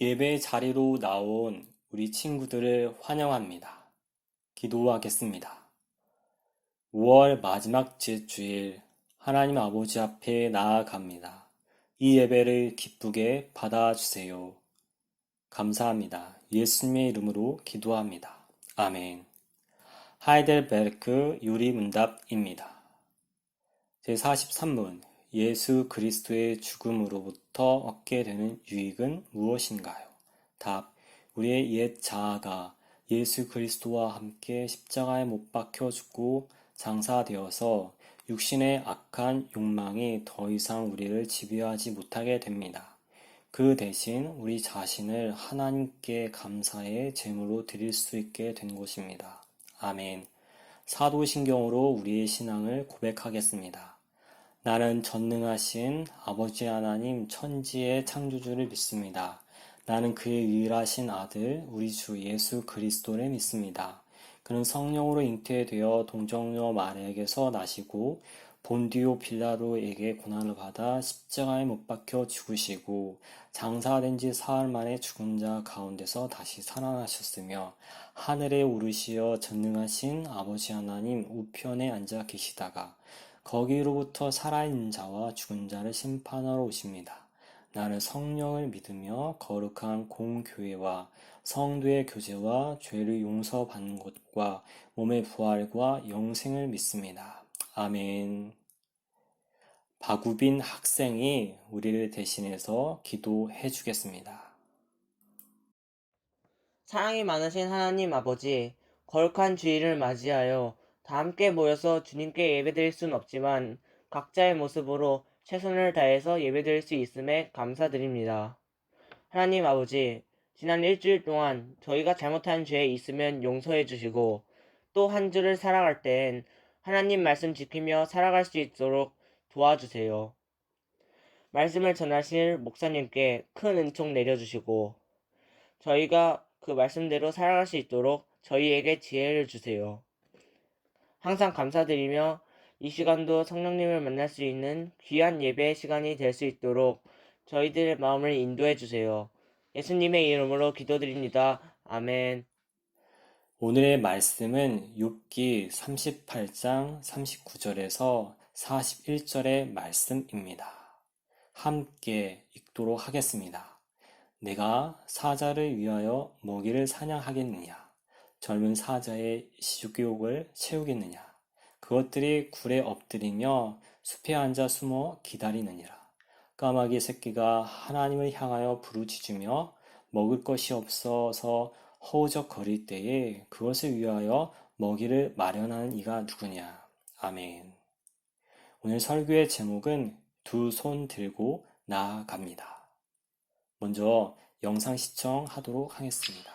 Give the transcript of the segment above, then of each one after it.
예배 자리로 나온 우리 친구들을 환영합니다. 기도하겠습니다. 5월 마지막 주일 하나님 아버지 앞에 나아갑니다. 이 예배를 기쁘게 받아주세요. 감사합니다. 예수님의 이름으로 기도합니다. 아멘. 하이델베르크 요리문답입니다. 제43문 예수 그리스도의 죽음으로부터 얻게 되는 유익은 무엇인가요? 답. 우리의 옛 자아가 예수 그리스도와 함께 십자가에 못 박혀 죽고 장사되어서 육신의 악한 욕망이 더 이상 우리를 지배하지 못하게 됩니다. 그 대신 우리 자신을 하나님께 감사의 제물로 드릴 수 있게 된 것입니다. 아멘. 사도신경으로 우리의 신앙을 고백하겠습니다. 나는 전능하신 아버지 하나님 천지의 창조주를 믿습니다. 나는 그의 유일하신 아들 우리 주 예수 그리스도를 믿습니다. 그는 성령으로 잉태되어 동정녀 마리아에게서 나시고 본디오 빌라도에게 고난을 받아 십자가에 못 박혀 죽으시고 장사된 지 사흘 만에 죽은 자 가운데서 다시 살아나셨으며 하늘에 오르시어 전능하신 아버지 하나님 우편에 앉아 계시다가 거기로부터 살아있는 자와 죽은 자를 심판하러 오십니다. 나는 성령을 믿으며 거룩한 공교회와 성도의 교제와 죄를 용서받는 것과 몸의 부활과 영생을 믿습니다. 아멘. 박우빈 학생이 우리를 대신해서 기도해 주겠습니다. 사랑이 많으신 하나님 아버지, 거룩한 주일을 맞이하여 다 함께 모여서 주님께 예배드릴 순 없지만 각자의 모습으로 최선을 다해서 예배드릴 수 있음에 감사드립니다. 하나님 아버지, 지난 일주일 동안 저희가 잘못한 죄 있으면 용서해 주시고 또 한 주를 살아갈 땐 하나님 말씀 지키며 살아갈 수 있도록 도와주세요. 말씀을 전하실 목사님께 큰 은총 내려주시고 저희가 그 말씀대로 살아갈 수 있도록 저희에게 지혜를 주세요. 항상 감사드리며 이 시간도 성령님을 만날 수 있는 귀한 예배의 시간이 될 수 있도록 저희들의 마음을 인도해 주세요. 예수님의 이름으로 기도드립니다. 아멘. 오늘의 말씀은 욥기 38장 39절에서 41절의 말씀입니다. 함께 읽도록 하겠습니다. 내가 사자를 위하여 먹이를 사냥하겠느냐? 젊은 사자의 식욕을 채우겠느냐? 그것들이 굴에 엎드리며 숲에 앉아 숨어 기다리느니라. 까마귀 새끼가 하나님을 향하여 부르짖으며 먹을 것이 없어서 허우적거릴 때에 그것을 위하여 먹이를 마련하는 이가 누구냐? 아멘. 오늘 설교의 제목은 두 손 들고 나아갑니다. 먼저 영상 시청하도록 하겠습니다.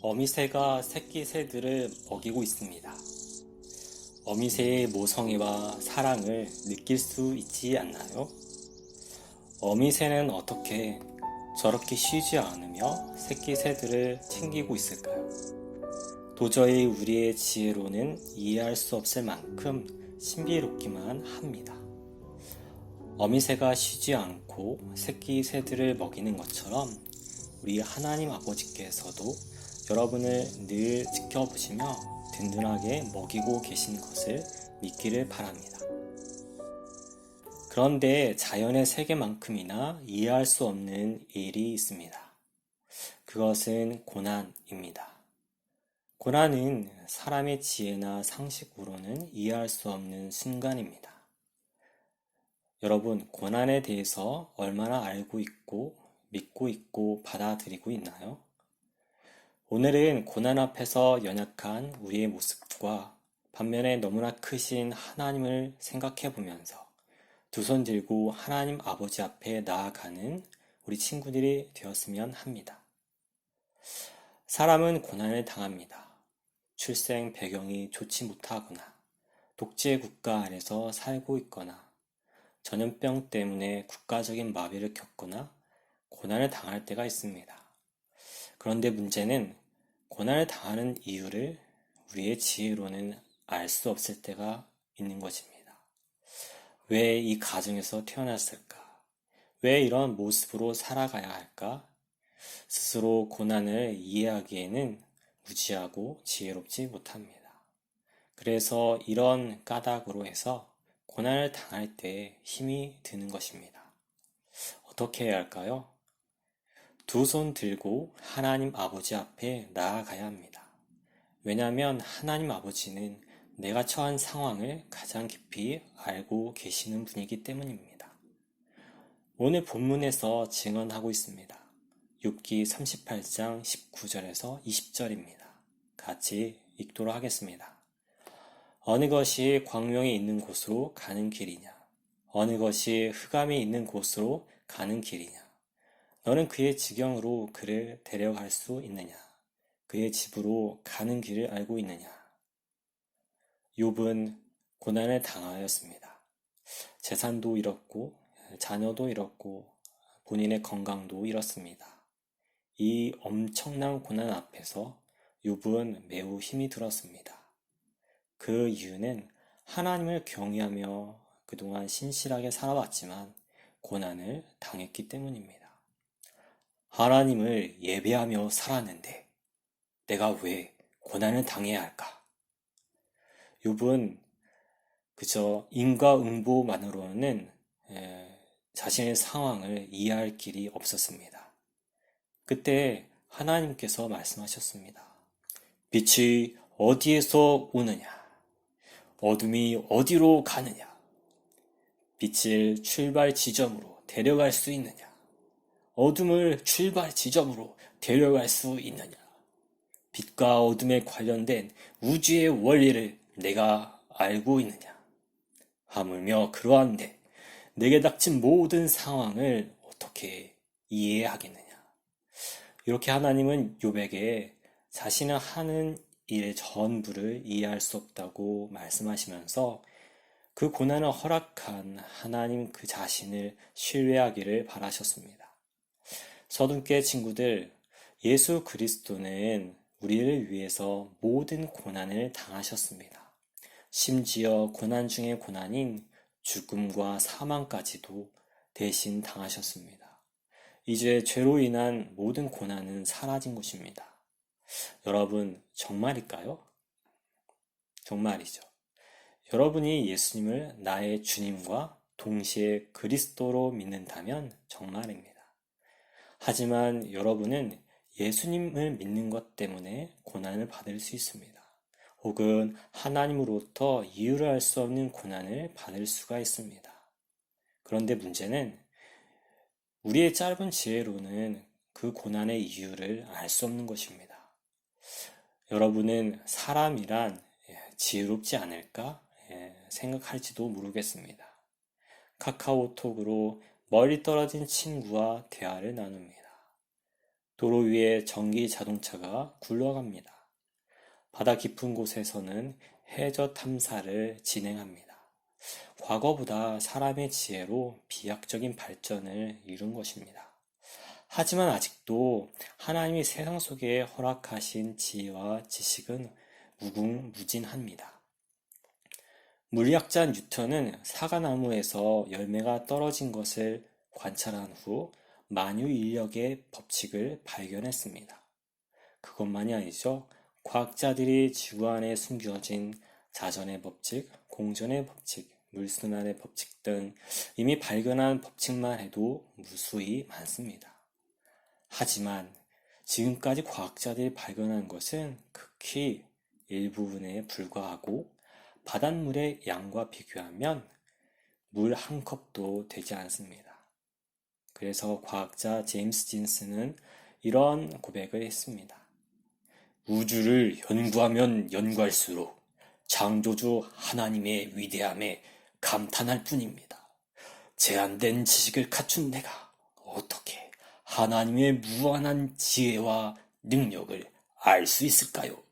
어미새가 새끼 새들을 먹이고 있습니다. 어미새의 모성애와 사랑을 느낄 수 있지 않나요? 어미새는 어떻게 저렇게 쉬지 않으며 새끼 새들을 챙기고 있을까요? 도저히 우리의 지혜로는 이해할 수 없을 만큼 신비롭기만 합니다. 어미새가 쉬지 않고 새끼 새들을 먹이는 것처럼 우리 하나님 아버지께서도 여러분을 늘 지켜보시며 든든하게 먹이고 계신 것을 믿기를 바랍니다. 그런데 자연의 세계만큼이나 이해할 수 없는 일이 있습니다. 그것은 고난입니다. 고난은 사람의 지혜나 상식으로는 이해할 수 없는 순간입니다. 여러분, 고난에 대해서 얼마나 알고 있고 믿고 있고 받아들이고 있나요? 오늘은 고난 앞에서 연약한 우리의 모습과 반면에 너무나 크신 하나님을 생각해 보면서 두 손 들고 하나님 아버지 앞에 나아가는 우리 친구들이 되었으면 합니다. 사람은 고난을 당합니다. 출생 배경이 좋지 못하거나 독재 국가 안에서 살고 있거나 전염병 때문에 국가적인 마비를 겪거나 고난을 당할 때가 있습니다. 그런데 문제는 고난을 당하는 이유를 우리의 지혜로는 알 수 없을 때가 있는 것입니다. 왜 이 가정에서 태어났을까? 왜 이런 모습으로 살아가야 할까? 스스로 고난을 이해하기에는 무지하고 지혜롭지 못합니다. 그래서 이런 까닭으로 해서 고난을 당할 때 힘이 드는 것입니다. 어떻게 해야 할까요? 두 손 들고 하나님 아버지 앞에 나아가야 합니다. 왜냐하면 하나님 아버지는 내가 처한 상황을 가장 깊이 알고 계시는 분이기 때문입니다. 오늘 본문에서 증언하고 있습니다. 욥기 38장 19절에서 20절입니다. 같이 읽도록 하겠습니다. 어느 것이 광명이 있는 곳으로 가는 길이냐? 어느 것이 흑암이 있는 곳으로 가는 길이냐? 너는 그의 지경으로 그를 데려갈 수 있느냐? 그의 집으로 가는 길을 알고 있느냐? 욥은 고난을 당하였습니다. 재산도 잃었고 자녀도 잃었고 본인의 건강도 잃었습니다. 이 엄청난 고난 앞에서 욥은 매우 힘이 들었습니다. 그 이유는 하나님을 경외하며 그동안 신실하게 살아왔지만 고난을 당했기 때문입니다. 하나님을 예배하며 살았는데 내가 왜 고난을 당해야 할까? 욥은 그저 인과응보만으로는 자신의 상황을 이해할 길이 없었습니다. 그때 하나님께서 말씀하셨습니다. 빛이 어디에서 오느냐? 어둠이 어디로 가느냐? 빛을 출발 지점으로 데려갈 수 있느냐? 어둠을 출발 지점으로 데려갈 수 있느냐? 빛과 어둠에 관련된 우주의 원리를 내가 알고 있느냐? 하물며 그러한데 내게 닥친 모든 상황을 어떻게 이해하겠느냐? 이렇게 하나님은 욥에게 자신은 하는 일 전부를 이해할 수 없다고 말씀하시면서 그 고난을 허락한 하나님 그 자신을 신뢰하기를 바라셨습니다. 서둔께 친구들, 예수 그리스도는 우리를 위해서 모든 고난을 당하셨습니다. 심지어 고난 중의 고난인 죽음과 사망까지도 대신 당하셨습니다. 이제 죄로 인한 모든 고난은 사라진 것입니다. 여러분, 정말일까요? 정말이죠. 여러분이 예수님을 나의 주님과 동시에 그리스도로 믿는다면 정말입니다. 하지만 여러분은 예수님을 믿는 것 때문에 고난을 받을 수 있습니다. 혹은 하나님으로부터 이유를 알 수 없는 고난을 받을 수가 있습니다. 그런데 문제는 우리의 짧은 지혜로는 그 고난의 이유를 알 수 없는 것입니다. 여러분은 사람이란 지혜롭지 않을까 생각할지도 모르겠습니다. 카카오톡으로 멀리 떨어진 친구와 대화를 나눕니다. 도로 위에 전기 자동차가 굴러갑니다. 바다 깊은 곳에서는 해저 탐사를 진행합니다. 과거보다 사람의 지혜로 비약적인 발전을 이룬 것입니다. 하지만 아직도 하나님이 세상 속에 허락하신 지혜와 지식은 무궁무진합니다. 물리학자 뉴턴은 사과나무에서 열매가 떨어진 것을 관찰한 후 만유인력의 법칙을 발견했습니다. 그것만이 아니죠. 과학자들이 지구 안에 숨겨진 자전의 법칙, 공전의 법칙, 물순환의 법칙 등 이미 발견한 법칙만 해도 무수히 많습니다. 하지만 지금까지 과학자들이 발견한 것은 극히 일부분에 불과하고 바닷물의 양과 비교하면 물 한 컵도 되지 않습니다. 그래서 과학자 제임스 진스는 이런 고백을 했습니다. 우주를 연구하면 연구할수록 창조주 하나님의 위대함에 감탄할 뿐입니다. 제한된 지식을 갖춘 내가 어떻게 하나님의 무한한 지혜와 능력을 알 수 있을까요?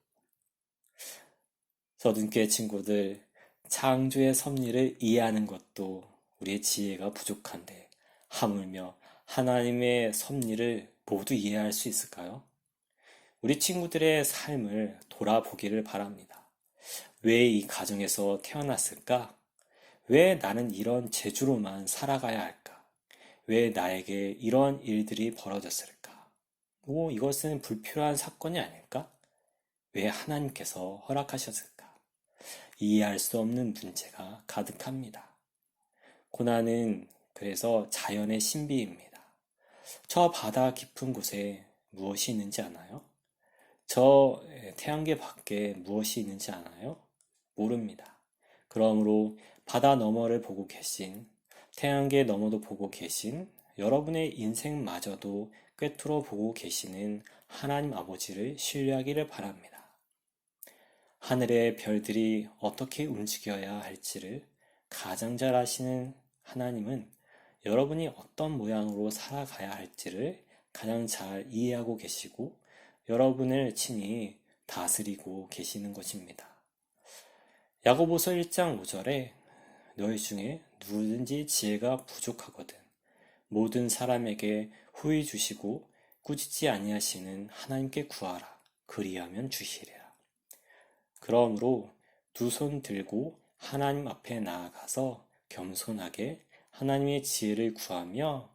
서든교회 친구들, 창조의 섭리를 이해하는 것도 우리의 지혜가 부족한데 하물며 하나님의 섭리를 모두 이해할 수 있을까요? 우리 친구들의 삶을 돌아보기를 바랍니다. 왜 이 가정에서 태어났을까? 왜 나는 이런 재주로만 살아가야 할까? 왜 나에게 이런 일들이 벌어졌을까? 이것은 불필요한 사건이 아닐까? 왜 하나님께서 허락하셨을까? 이해할 수 없는 문제가 가득합니다. 고난은 그래서 자연의 신비입니다. 저 바다 깊은 곳에 무엇이 있는지 아나요? 저 태양계 밖에 무엇이 있는지 아나요? 모릅니다. 그러므로 바다 너머를 보고 계신, 태양계 너머도 보고 계신 여러분의 인생마저도 꿰뚫어 보고 계시는 하나님 아버지를 신뢰하기를 바랍니다. 하늘의 별들이 어떻게 움직여야 할지를 가장 잘 아시는 하나님은 여러분이 어떤 모양으로 살아가야 할지를 가장 잘 이해하고 계시고 여러분을 친히 다스리고 계시는 것입니다. 야고보서 1장 5절에 너희 중에 누구든지 지혜가 부족하거든 모든 사람에게 후히 주시고 꾸짖지 아니하시는 하나님께 구하라 그리하면 주시리라. 그러므로 두 손 들고 하나님 앞에 나아가서 겸손하게 하나님의 지혜를 구하며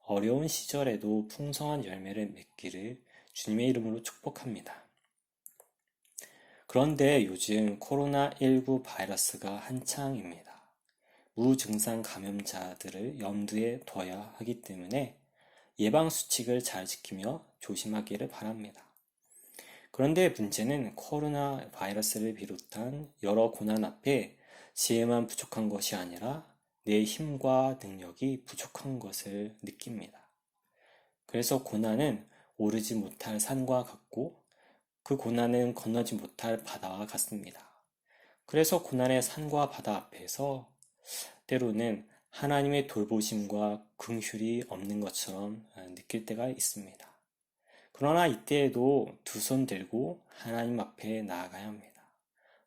어려운 시절에도 풍성한 열매를 맺기를 주님의 이름으로 축복합니다. 그런데 요즘 코로나19 바이러스가 한창입니다. 무증상 감염자들을 염두에 둬야 하기 때문에 예방수칙을 잘 지키며 조심하기를 바랍니다. 그런데 문제는 코로나 바이러스를 비롯한 여러 고난 앞에 지혜만 부족한 것이 아니라 내 힘과 능력이 부족한 것을 느낍니다. 그래서 고난은 오르지 못할 산과 같고 그 고난은 건너지 못할 바다와 같습니다. 그래서 고난의 산과 바다 앞에서 때로는 하나님의 돌보심과 긍휼이 없는 것처럼 느낄 때가 있습니다. 그러나 이때에도 두 손 들고 하나님 앞에 나아가야 합니다.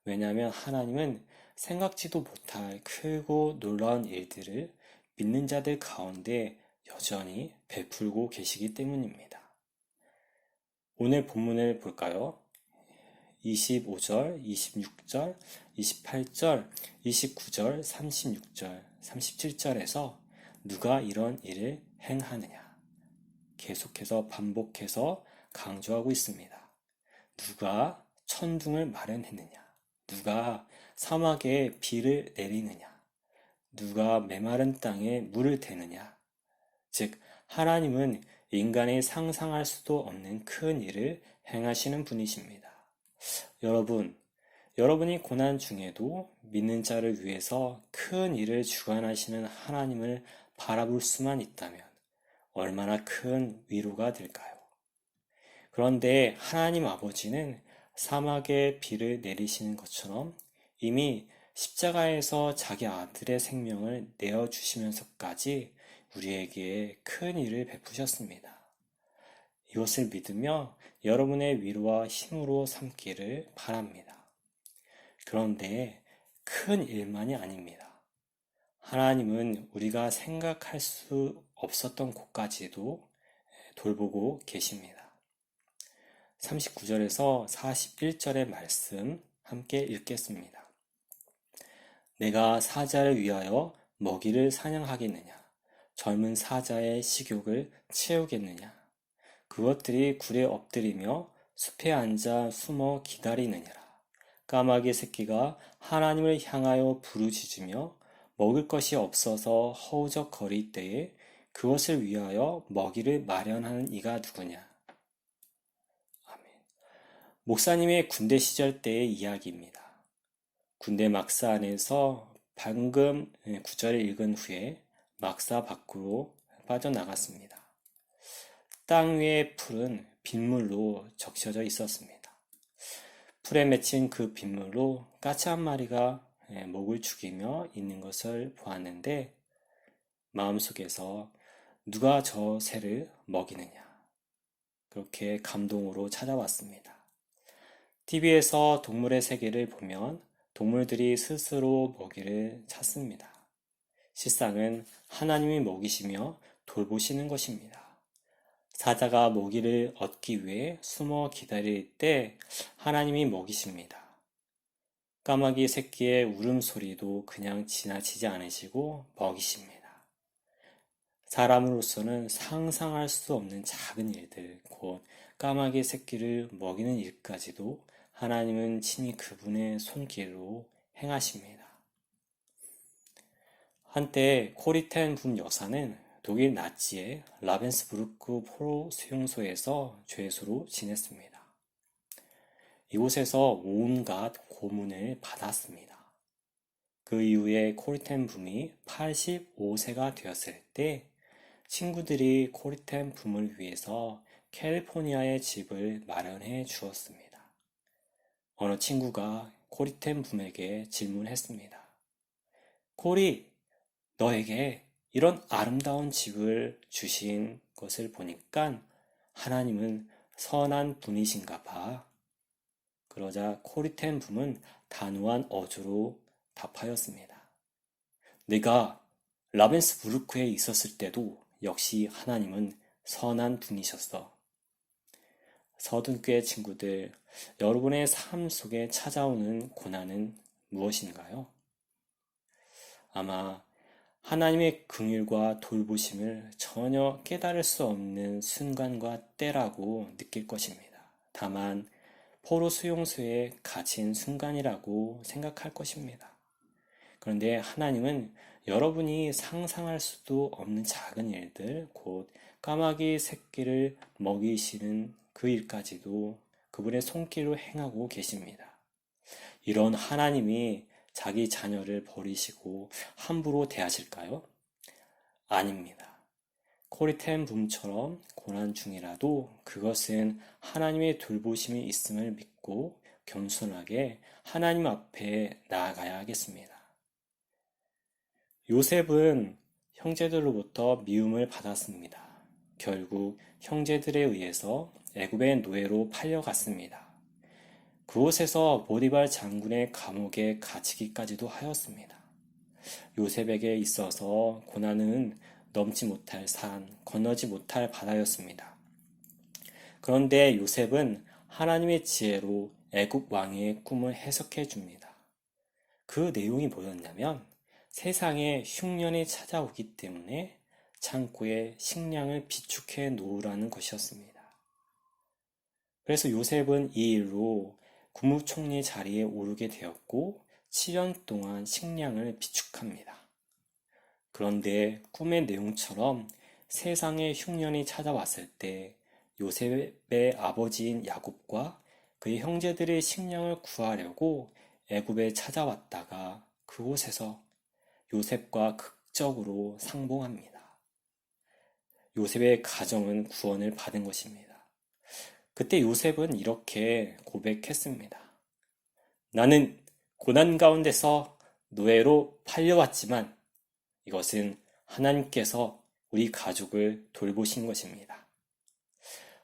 왜냐하면 하나님은 생각지도 못할 크고 놀라운 일들을 믿는 자들 가운데 여전히 베풀고 계시기 때문입니다. 오늘 본문을 볼까요? 25절, 26절, 28절, 29절, 36절, 37절에서 누가 이런 일을 행하느냐? 계속해서 반복해서 강조하고 있습니다. 누가 천둥을 마련했느냐? 누가 사막에 비를 내리느냐? 누가 메마른 땅에 물을 대느냐? 즉, 하나님은 인간이 상상할 수도 없는 큰 일을 행하시는 분이십니다. 여러분이 고난 중에도 믿는 자를 위해서 큰 일을 주관하시는 하나님을 바라볼 수만 있다면 얼마나 큰 위로가 될까요? 그런데 하나님 아버지는 사막에 비를 내리시는 것처럼 이미 십자가에서 자기 아들의 생명을 내어주시면서까지 우리에게 큰 일을 베푸셨습니다. 이것을 믿으며 여러분의 위로와 힘으로 삼기를 바랍니다. 그런데 큰 일만이 아닙니다. 하나님은 우리가 생각할 수 없었던 곳까지도 돌보고 계십니다. 39절에서 41절의 말씀 함께 읽겠습니다. 내가 사자를 위하여 먹이를 사냥하겠느냐? 젊은 사자의 식욕을 채우겠느냐? 그것들이 굴에 엎드리며 숲에 앉아 숨어 기다리느니라. 까마귀 새끼가 하나님을 향하여 부르짖으며 먹을 것이 없어서 허우적거릴 때에 그것을 위하여 먹이를 마련하는 이가 누구냐? 아멘. 목사님의 군대 시절 때의 이야기입니다. 군대 막사 안에서 방금 구절을 읽은 후에 막사 밖으로 빠져나갔습니다. 땅 위의 풀은 빗물로 적셔져 있었습니다. 풀에 맺힌 그 빗물로 까치 한 마리가 목을 죽이며 있는 것을 보았는데 마음속에서 누가 저 새를 먹이느냐 그렇게 감동으로 찾아왔습니다. TV에서 동물의 세계를 보면 동물들이 스스로 먹이를 찾습니다. 실상은 하나님이 먹이시며 돌보시는 것입니다. 사자가 먹이를 얻기 위해 숨어 기다릴 때 하나님이 먹이십니다. 까마귀 새끼의 울음소리도 그냥 지나치지 않으시고 먹이십니다. 사람으로서는 상상할 수 없는 작은 일들, 곧 까마귀 새끼를 먹이는 일까지도 하나님은 친히 그분의 손길로 행하십니다. 한때 코리텐 붐 여사는 독일 나치의 라벤스부르크 포로 수용소에서 죄수로 지냈습니다. 이곳에서 온갖 고문을 받았습니다. 그 이후에 코리텐 붐이 85세가 되었을 때 친구들이 코리텐 붐을 위해서 캘리포니아에 집을 마련해 주었습니다. 어느 친구가 코리텐 붐에게 질문했습니다. 코리, 너에게 이런 아름다운 집을 주신 것을 보니까 하나님은 선한 분이신가 봐. 그러자 코리텐 붐은 단호한 어조로 답하였습니다. 내가 라벤스부르크에 있었을 때도 역시 하나님은 선한 분이셨어. 서둔교회 친구들, 여러분의 삶 속에 찾아오는 고난은 무엇인가요? 아마 하나님의 긍휼과 돌보심을 전혀 깨달을 수 없는 순간과 때라고 느낄 것입니다. 다만 포로 수용소에 갇힌 순간이라고 생각할 것입니다. 그런데 하나님은 여러분이 상상할 수도 없는 작은 일들, 곧 까마귀 새끼를 먹이시는 그 일까지도 그분의 손길로 행하고 계십니다. 이런 하나님이 자기 자녀를 버리시고 함부로 대하실까요? 아닙니다. 코리텐 붐처럼 고난 중이라도 그것은 하나님의 돌보심이 있음을 믿고 겸손하게 하나님 앞에 나아가야 하겠습니다. 요셉은 형제들로부터 미움을 받았습니다. 결국 형제들에 의해서 애굽의 노예로 팔려갔습니다. 그곳에서 보디발 장군의 감옥에 갇히기까지도 하였습니다. 요셉에게 있어서 고난은 넘지 못할 산, 건너지 못할 바다였습니다. 그런데 요셉은 하나님의 지혜로 애굽 왕의 꿈을 해석해 줍니다. 그 내용이 뭐였냐면 세상에 흉년이 찾아오기 때문에 창고에 식량을 비축해 놓으라는 것이었습니다. 그래서 요셉은 이 일로 국무총리 자리에 오르게 되었고 7년 동안 식량을 비축합니다. 그런데 꿈의 내용처럼 세상에 흉년이 찾아왔을 때 요셉의 아버지인 야곱과 그의 형제들의 식량을 구하려고 애굽에 찾아왔다가 그곳에서 요셉과 극적으로 상봉합니다. 요셉의 가정은 구원을 받은 것입니다. 그때 요셉은 이렇게 고백했습니다. 나는 고난 가운데서 노예로 팔려왔지만 이것은 하나님께서 우리 가족을 돌보신 것입니다.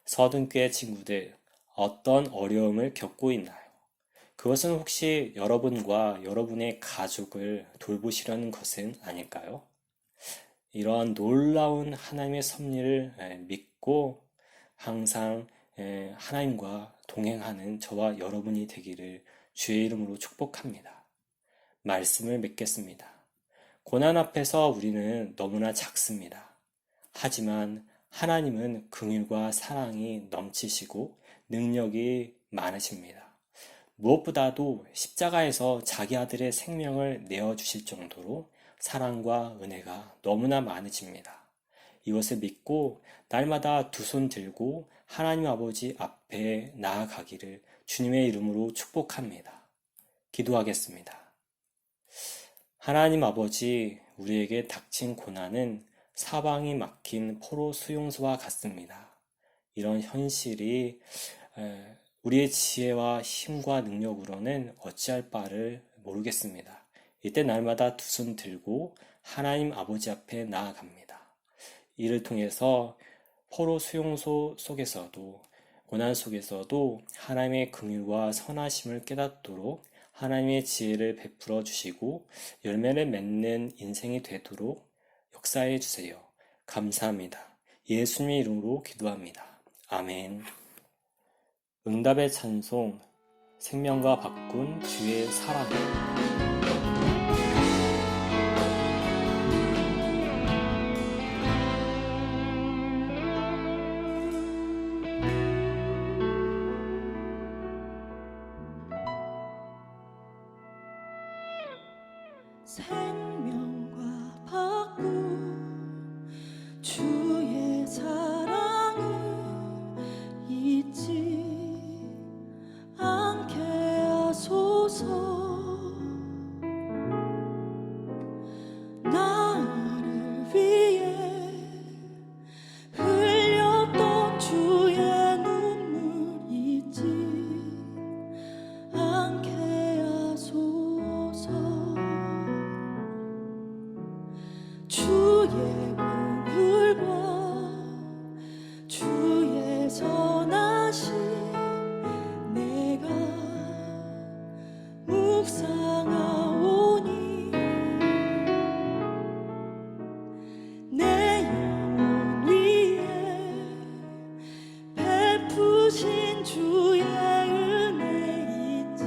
서둔교회 친구들, 어떤 어려움을 겪고 있나요? 그것은 혹시 여러분과 여러분의 가족을 돌보시려는 것은 아닐까요? 이러한 놀라운 하나님의 섭리를 믿고 항상 하나님과 동행하는 저와 여러분이 되기를 주의 이름으로 축복합니다. 말씀을 맺겠습니다. 고난 앞에서 우리는 너무나 작습니다. 하지만 하나님은 긍휼과 사랑이 넘치시고 능력이 많으십니다. 무엇보다도 십자가에서 자기 아들의 생명을 내어주실 정도로 사랑과 은혜가 너무나 많으십니다. 이것을 믿고 날마다 두 손 들고 하나님 아버지 앞에 나아가기를 주님의 이름으로 축복합니다. 기도하겠습니다. 하나님 아버지, 우리에게 닥친 고난은 사방이 막힌 포로 수용소와 같습니다. 이런 현실이 우리의 지혜와 힘과 능력으로는 어찌할 바를 모르겠습니다. 이때 날마다 두 손 들고 하나님 아버지 앞에 나아갑니다. 이를 통해서 포로 수용소 속에서도 고난 속에서도 하나님의 긍휼과 선하심을 깨닫도록 하나님의 지혜를 베풀어 주시고 열매를 맺는 인생이 되도록 역사해 주세요. 감사합니다. 예수님의 이름으로 기도합니다. 아멘. 응답의 찬송, 생명과 바꾼 주의 사랑. 생명과 바꾼 주의 사랑을 잊지 않게 하소서. 나를 위해 흘렸던 주의 눈물 잊지 않게 하소서. 주의 긍휼과 주의 선하심 내가 묵상하오니 내 영혼 위에 베푸신 주의 은혜 잊지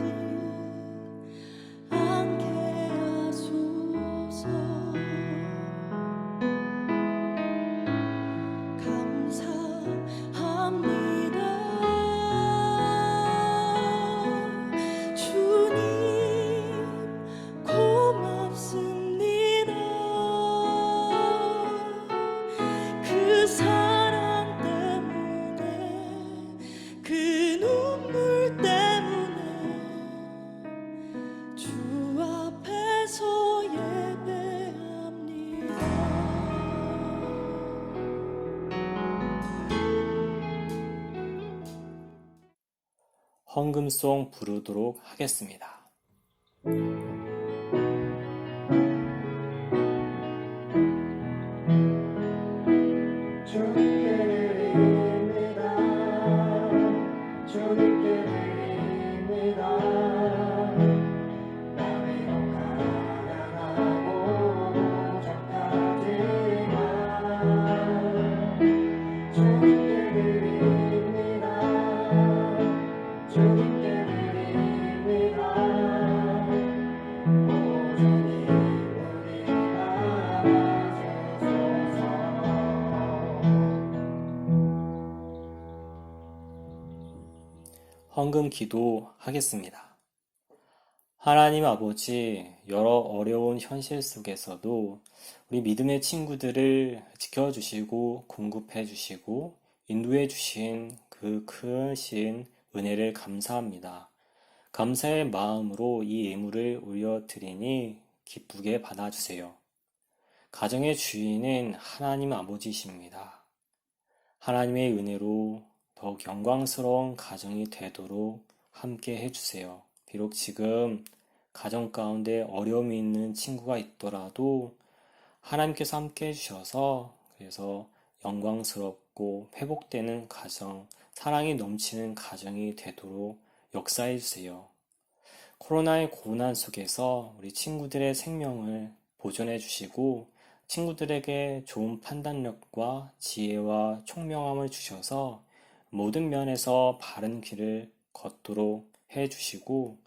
않게 하소서. 감사합니다. 주님 고맙습니다. 그 사랑 때문에 그 눈물 때문에 주 앞에서 예배합니다. 헌금송 부르도록 하겠습니다. 주님께 드립니다. 주님께 드립니다. 남이 더 가난하고 부족하지만 주님께 드립니다. 주님께 드립니다. 오 주님 우리 알아주소서. 헌금 기도하겠습니다. 하나님 아버지, 여러 어려운 현실 속에서도 우리 믿음의 친구들을 지켜주시고 공급해주시고 인도해주신 그 크신 은혜를 감사합니다. 감사의 마음으로 이 예물을 올려드리니 기쁘게 받아주세요. 가정의 주인은 하나님 아버지십니다. 하나님의 은혜로 더욱 영광스러운 가정이 되도록 함께 해주세요. 비록 지금 가정 가운데 어려움이 있는 친구가 있더라도 하나님께서 함께 해주셔서 그래서 영광스럽고 있고 회복되는 가정, 사랑이 넘치는 가정이 되도록 역사해 주세요. 코로나의 고난 속에서 우리 친구들의 생명을 보존해 주시고 친구들에게 좋은 판단력과 지혜와 총명함을 주셔서 모든 면에서 바른 길을 걷도록 해 주시고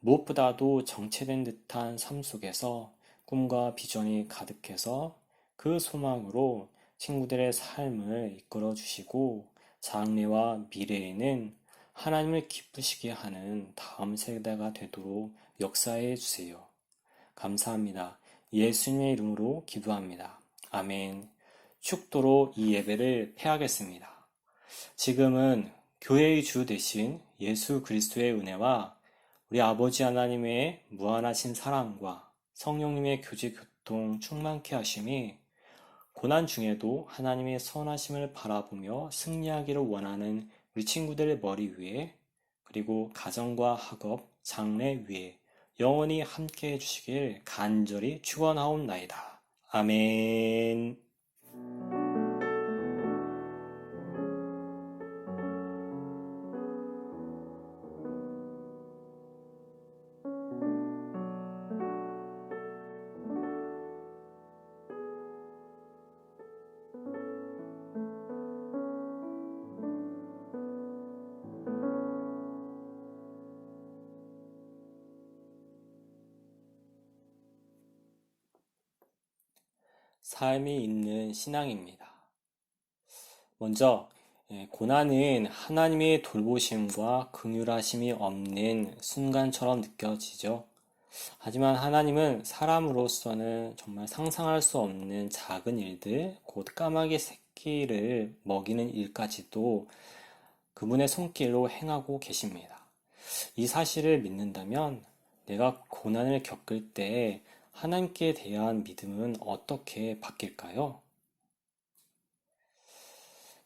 무엇보다도 정체된 듯한 삶 속에서 꿈과 비전이 가득해서 그 소망으로 친구들의 삶을 이끌어 주시고 장래와 미래에는 하나님을 기쁘시게 하는 다음 세대가 되도록 역사해 주세요. 감사합니다. 예수님의 이름으로 기도합니다. 아멘. 축도로 이 예배를 폐하겠습니다. 지금은 교회의 주 되신 예수 그리스도의 은혜와 우리 아버지 하나님의 무한하신 사랑과 성령님의 교제 교통 충만케 하심이 고난 중에도 하나님의 선하심을 바라보며 승리하기를 원하는 우리 친구들의 머리 위에 그리고 가정과 학업, 장래 위에 영원히 함께 해주시길 간절히 축원하옵나이다. 아멘. 삶이 있는 신앙입니다. 먼저 고난은 하나님의 돌보심과 긍휼하심이 없는 순간처럼 느껴지죠. 하지만 하나님은 사람으로서는 정말 상상할 수 없는 작은 일들, 곧 까마귀 새끼를 먹이는 일까지도 그분의 손길로 행하고 계십니다. 이 사실을 믿는다면 내가 고난을 겪을 때 하나님께 대한 믿음은 어떻게 바뀔까요?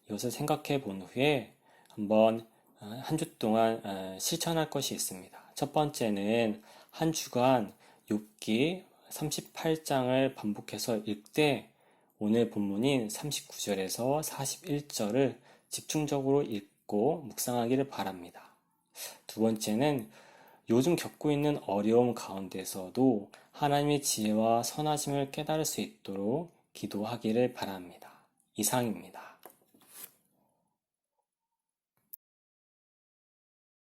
이것을 생각해 본 후에 한번 한 주 동안 실천할 것이 있습니다. 첫 번째는 한 주간 욥기 38장을 반복해서 읽되 오늘 본문인 39절에서 41절을 집중적으로 읽고 묵상하기를 바랍니다. 두 번째는 요즘 겪고 있는 어려움 가운데서도 하나님의 지혜와 선하심을 깨달을 수 있도록 기도하기를 바랍니다. 이상입니다.